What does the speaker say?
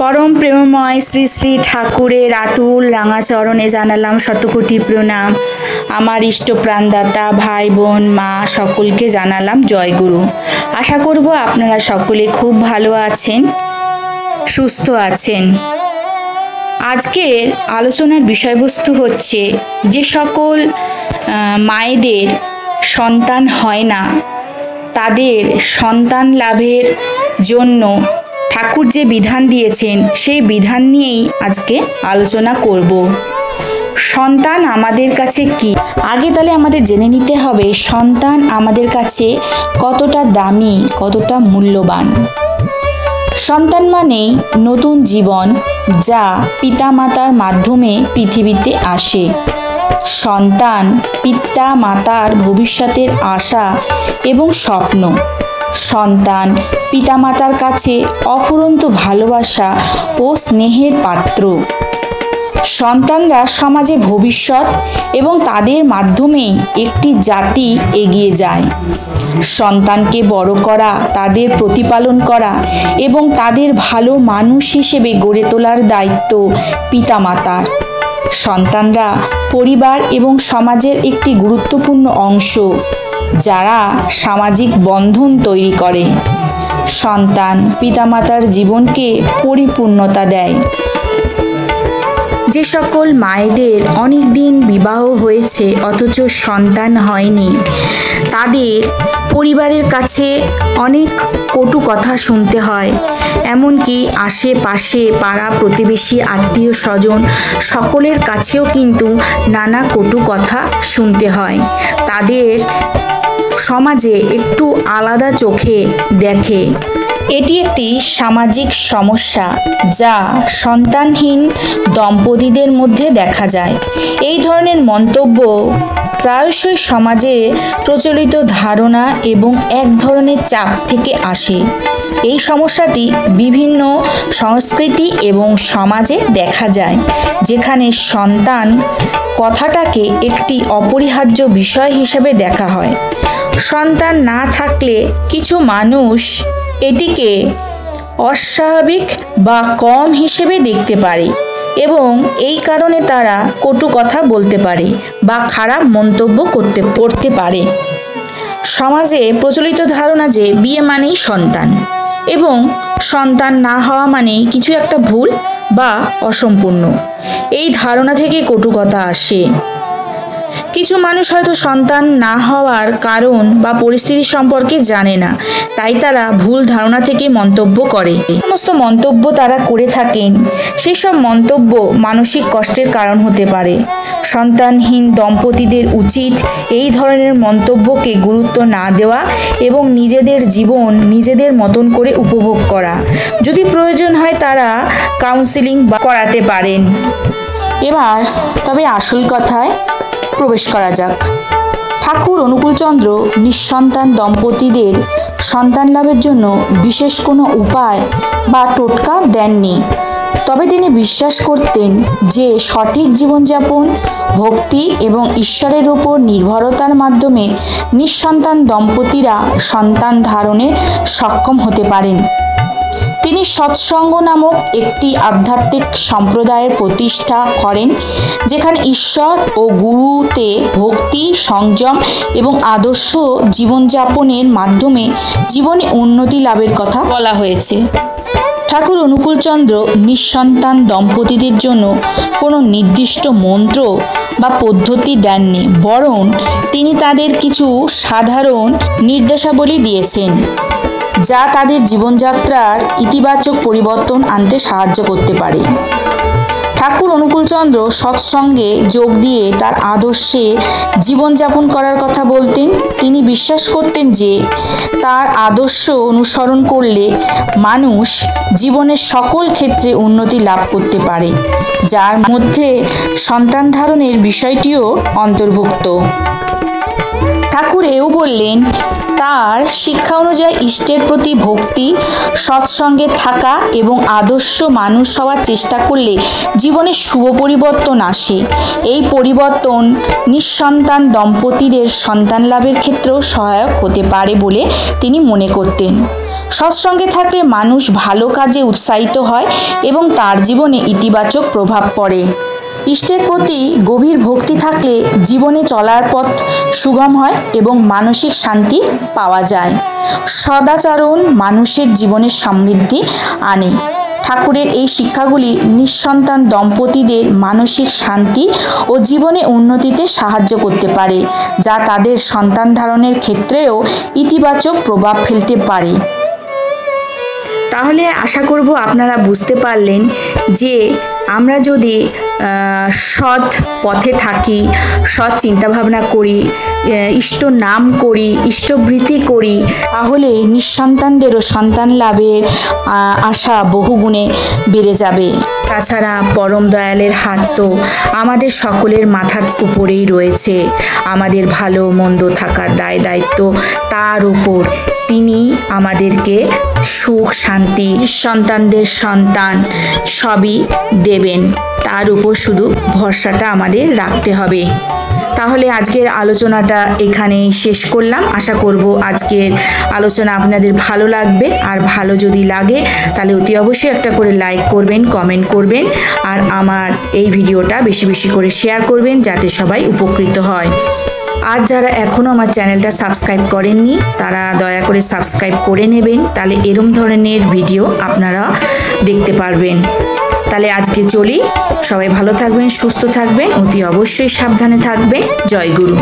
परम प्रेममय श्री श्री ठाकुरेर आतुल राঙা চরণে জানালাম শতকোটি প্রণাম। আমার ইষ্ট প্রাণদাতা ভাই বোন মা সকলকে জানালাম জয়গুরু। আশা করব আপনারা সকলে খুব ভালো আছেন, সুস্থ আছেন। আজকের আলোচনার বিষয়বস্তু হচ্ছে যে সকল মায়েদের সন্তান হয় না তাদের সন্তান লাভের জন্য ঠাকুর যে বিধান দিয়েছেন সেই বিধান নিয়েই আজকে আলোচনা করব। সন্তান আমাদের কাছে কি? আগে তাহলে আমাদের জেনে নিতে হবে সন্তান আমাদের কাছে কতটা দামি, কতটা মূল্যবান। সন্তান মানেই নতুন জীবন, যা পিতামাতার মাধ্যমে পৃথিবীতে আসে। সন্তান পিতা মাতার ভবিষ্যতের আশা এবং স্বপ্ন। সন্তান পিতামাতার কাছে অফুরন্ত ভালোবাসা ও স্নেহের পাত্র। সন্তানরা সমাজে ভবিষ্যৎ এবং তাদের মাধ্যমেই একটি জাতি এগিয়ে যায়। সন্তানকে বড় করা, তাদের প্রতিপালন করা এবং তাদের ভালো মানুষ হিসেবে গড়ে তোলার দায়িত্ব পিতামাতার। সন্তানরা পরিবার এবং সমাজের একটি গুরুত্বপূর্ণ অংশ, যারা সামাজিক বন্ধন তৈরি করে। সন্তান পিতামাতার জীবনকে পরিপূর্ণতা দেয়। যে সকল মায়েদের অনেক দিন বিবাহ হয়েছে অথচ সন্তান হয়নি, তাদের পরিবারের কাছে অনেক কটু কথা শুনতে হয়। এমনকি আশেপাশে পাড়া প্রতিবেশী আত্মীয় স্বজন সকলের কাছেও কিন্তু নানা কটু কথা শুনতে হয়। তাদের সমাজে একটু আলাদা চোখে দেখে। এটি একটি সামাজিক সমস্যা যা সন্তানহীন দম্পতিদের মধ্যে দেখা যায়। এই ধরনের মন্তব্য প্রায়শই সমাজে প্রচলিত ধারণা এবং এক ধরনের চাপ থেকে আসে। এই সমস্যাটি বিভিন্ন সংস্কৃতি এবং সমাজে দেখা যায়, যেখানে সন্তান কথাটাকে একটি অপরিহার্য বিষয় হিসেবে দেখা হয়। সন্তান না থাকলে কিছু মানুষ এটিকে অস্বাভাবিক বা কম হিসেবে দেখতে পারে এবং এই কারণে তারা কটু কথা বলতে পারে বা খারাপ মন্তব্য করতে পারে। সমাজে প্রচলিত ধারণা যে বিয়ে মানেই সন্তান এবং সন্তান না হওয়া মানেই কিছু একটা ভুল বা অসম্পূর্ণ। এই ধারণা থেকে কটু কথা আসে। কিছু মানুষ হয়তো সন্তান না হওয়ার কারণ বা পরিস্থিতি সম্পর্কে জানে না, তাই তারা ভুল ধারণা থেকে মন্তব্য করে। সমস্ত মন্তব্য তারা করে থাকেন, সেসব মন্তব্য মানসিক কষ্টের কারণ হতে পারে। সন্তানহীন দম্পতিদের উচিত এই ধরনের মন্তব্যকে গুরুত্ব না দেওয়া এবং নিজেদের জীবন নিজেদের মতন করে উপভোগ করা। যদি প্রয়োজন হয় তারা কাউন্সিলিং করাতে পারেন। এবার তবে আসল কথায় প্রবেশ করা যাক। ঠাকুর অনুকূলচন্দ্র নিঃসন্তান দম্পতিদের সন্তান লাভের জন্য বিশেষ কোনো উপায় বা টোটকা দেননি। তবে তিনি বিশ্বাস করতেন যে সঠিক জীবনযাপন, ভক্তি এবং ঈশ্বরের উপর নির্ভরতার মাধ্যমে নিঃসন্তান দম্পতিরা সন্তান ধারণে সক্ষম হতে পারেন। তিনি সৎসঙ্গ নামক একটি আধ্যাত্মিক সম্প্রদায়ের প্রতিষ্ঠা করেন, যেখানে ঈশ্বর ও গুরুতে ভক্তি, সংযম এবং আদর্শ জীবনযাপনের মাধ্যমে জীবনে উন্নতি লাভের কথা বলা হয়েছে। ঠাকুর অনুকূলচন্দ্র নিঃসন্তান দম্পতিদের জন্য কোনো নির্দিষ্ট মন্ত্র বা পদ্ধতি দেননি, বরং তিনি তাদের কিছু সাধারণ নির্দেশাবলী দিয়েছেন, যা তাদের জীবনযাত্রার ইতিবাচক পরিবর্তন আনতে সাহায্য করতে পারে। ঠাকুর অনুকূলচন্দ্র সৎসঙ্গে যোগ দিয়ে তার আদর্শে জীবনযাপন করার কথা বলতেন। তিনি বিশ্বাস করতেন যে তার আদর্শ অনুসরণ করলে মানুষ জীবনের সকল ক্ষেত্রে উন্নতি লাভ করতে পারে, যার মধ্যে সন্তান ধারণের বিষয়টিও অন্তর্ভুক্ত। ঠাকুর এও বললেন, তার শিক্ষা অনুযায়ী ইষ্টের প্রতি ভক্তি, সৎসঙ্গে থাকা এবং আদর্শ মানুষ হওয়ার চেষ্টা করলে জীবনে শুভ পরিবর্তন আসে। এই পরিবর্তন নিঃসন্তান দম্পতিদের সন্তান লাভের ক্ষেত্রেও সহায়ক হতে পারে বলে তিনি মনে করতেন। সৎসঙ্গে থাকলে মানুষ ভালো কাজে উৎসাহিত হয় এবং তার জীবনে ইতিবাচক প্রভাব পড়ে। ইষ্টের প্রতি গভীর ভক্তি থাকলে জীবনে চলার পথ সুগম হয় এবং মানসিক শান্তি পাওয়া যায়। সদাচরণ মানুষের জীবনে সমৃদ্ধি আনে। ঠাকুরের এই শিক্ষাগুলি নিঃসন্তান দম্পতিদের মানসিক শান্তি ও জীবনে উন্নতিতে সাহায্য করতে পারে, যা তাদের সন্তান ধারণের ক্ষেত্রেও ইতিবাচক প্রভাব ফেলতে পারে। তাহলে আশা করব আপনারা বুঝতে পারলেন যে আমরা যদি সৎ পথে থাকি, সৎ চিন্তাভাবনা করি, ইষ্ট নাম করি, ইষ্টবৃত্তি করি, তাহলে নিঃসন্তানদেরও সন্তান লাভের আশা বহুগুণে বেড়ে যাবে। তাছাড়া পরম দয়ালের হাত তো আমাদের সকলের মাথার উপরেই রয়েছে। আমাদের ভালো মন্দ থাকার দায় দায়িত্ব তার উপর। তিনি আমাদেরকে সুখ শান্তি, সন্তানদের সন্তান সবই দেবেন। তার উপর শুধু ভরসাটা আমাদের রাখতে হবে। তাহলে আজকের আলোচনাটা এখানেই শেষ করলাম। আশা করব আজকের আলোচনা আপনাদের ভালো লাগবে। আর ভালো যদি লাগে তাহলে অতি অবশ্যই একটা করে লাইক করবেন, কমেন্ট করবেন, আর আমার এই ভিডিওটা বেশি বেশি করে শেয়ার করবেন যাতে সবাই উপকৃত হয়। আর যারা এখনও আমার চ্যানেলটা সাবস্ক্রাইব করেননি তারা দয়া করে সাবস্ক্রাইব করে নেবেন, তাহলে এরম ধরনের ভিডিও আপনারা দেখতে পারবেন। তাহলে আজকে চলি। সবাই ভালো থাকবেন, সুস্থ থাকবেন, অতি অবশ্যই সাবধানে থাকবেন। জয় গুরু।